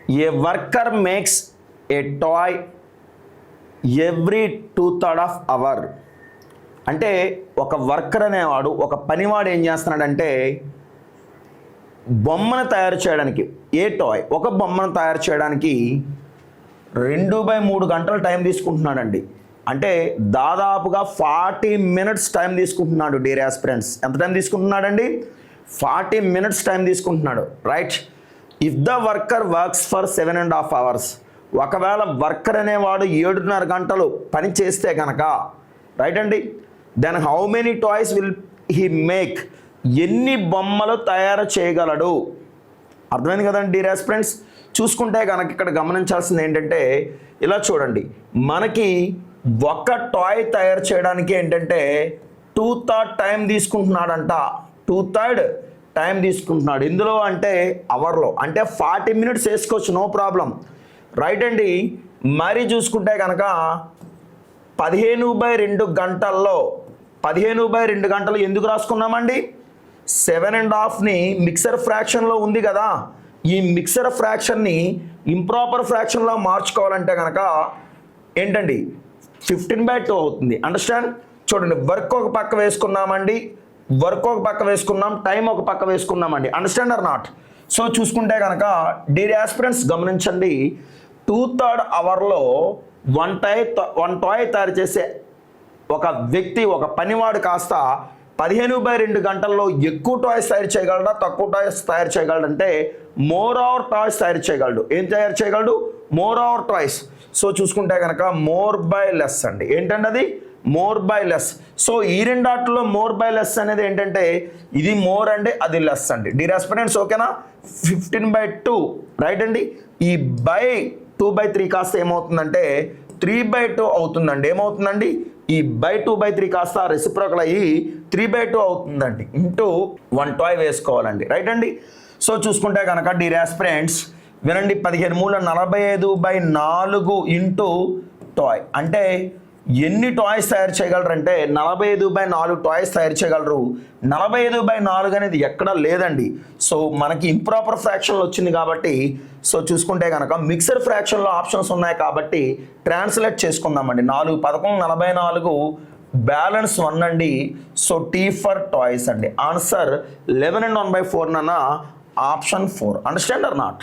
A worker makes a toy every 2/3 of our. అంటే ఒక worker అనేవాడు, ఒక పనివాడు ఏం చేస్తున్నాడంటే బొమ్మను తయారు చేయడానికి, ఏ టాయ్, ఒక బొమ్మను తయారు చేయడానికి 2/3 గంటలు టైం తీసుకుంటున్నాడండి. అంటే దాదాపుగా 40 మినిట్స్ టైం తీసుకుంటున్నాడు. డియర్ ఆస్పిరెంట్స్, ఎంత టైం తీసుకుంటున్నాడండి? 40 మినిట్స్ టైం తీసుకుంటున్నాడు. Right. If the worker works for 7.5 hours, ఒకవేళ వర్కర్ అనేవాడు 7.5 గంటలు పని చేస్తే కనుక, రైట్ అండి, then how many toys will he make, ఎన్ని బొమ్మలు తయారు చేయగలడు? అర్థమైంది కదండి డియర్ ఆస్పిరెంట్స్. చూసుకుంటే కనుక ఇక్కడ గమనించాల్సింది ఏంటంటే, ఇలా చూడండి, మనకి ఒక టాయ్ తయారు చేయడానికి ఏంటంటే 2/3 టైం తీసుకుంటున్నాడంట. 2/3 టైం తీసుకుంటున్నాడు. ఇందులో అంటే అవర్లో, అంటే 40 మినిట్స్ వేసుకోవచ్చు, నో ప్రాబ్లం. రైట్ అండి. మరి చూసుకుంటే కనుక 15/2 గంటల్లో, 15/2 గంటలు ఎందుకు రాసుకున్నామండి? 7.5ని మిక్సర్ ఫ్రాక్షన్లో ఉంది కదా, ఈ మిక్సర్ ఫ్రాక్షన్ని ఇంప్రాపర్ ఫ్రాక్షన్లో మార్చుకోవాలంటే కనుక ఏంటండి 15/2 అవుతుంది. అండర్స్టాండ్? చూడండి, వర్క్ ఒక పక్క వేసుకున్నామండి, వర్క్ ఒక పక్క వేసుకున్నాం, టైం ఒక పక్క వేసుకున్నామండి. Understand or not? సో చూసుకుంటే కనుక డియర్ ఆస్పిరెంట్స్ గమనించండి, 2/3 అవర్లో వన్ టాయ్ తయారు చేసే ఒక వ్యక్తి, ఒక పనివాడు కాస్త 15/2 గంటల్లో ఎక్కువ టాయ్స్ తయారు చేయగలడా, తక్కువ టాయ్స్ తయారు చేయగలడంటే మోర్ అవర్ టాయ్స్ తయారు చేయగలడు. ఏం తయారు చేయగలడు? More hour toys. సో చూసుకుంటే కనుక మోర్ బై లెస్ అండి. ఏంటంటే అది మోర్ బై లెస్. సో ఈ రెండాట్లో మోర్ బై లెస్ అనేది ఏంటంటే, ఇది మోర్ అండి, అది లెస్ అండి. డియర్ ఆస్పిరెంట్స్, ఓకేనా? 15/2 రైట్ అండి. ఈ బై 2/3 కాస్త ఏమవుతుందంటే 3/2 అవుతుందండి. ఏమవుతుందండి? ఈ బై 2/3 కాస్త రెసిప్రోకల్ అయ్యి 3/2 అవుతుందండి. ఇంటూ 1 టాయ్ వేసుకోవాలండి. రైట్ అండి. సో చూసుకుంటే కనుక డియర్ ఆస్పిరెంట్స్ వినండి, 15×3 45/4 ఇంటూ టాయ్ అంటే ఎన్ని టాయ్స్ తయారు చేయగలరంటే 45/4 టాయ్స్ తయారు చేయగలరు. 45/4 అనేది ఎక్కడా లేదండి. సో మనకి ఇంప్రాపర్ ఫ్రాక్షన్లో వచ్చింది కాబట్టి, సో చూసుకుంటే కనుక మిక్సర్ ఫ్రాక్షన్లో ఆప్షన్స్ ఉన్నాయి కాబట్టి ట్రాన్స్లేట్ చేసుకుందామండి. 4 11 44 బ్యాలెన్స్ 1 అండి. సో టీ ఫర్ టాయ్స్ అండి. ఆన్సర్ 11 and 1/4 అన్న ఆప్షన్ 4. Understand or not?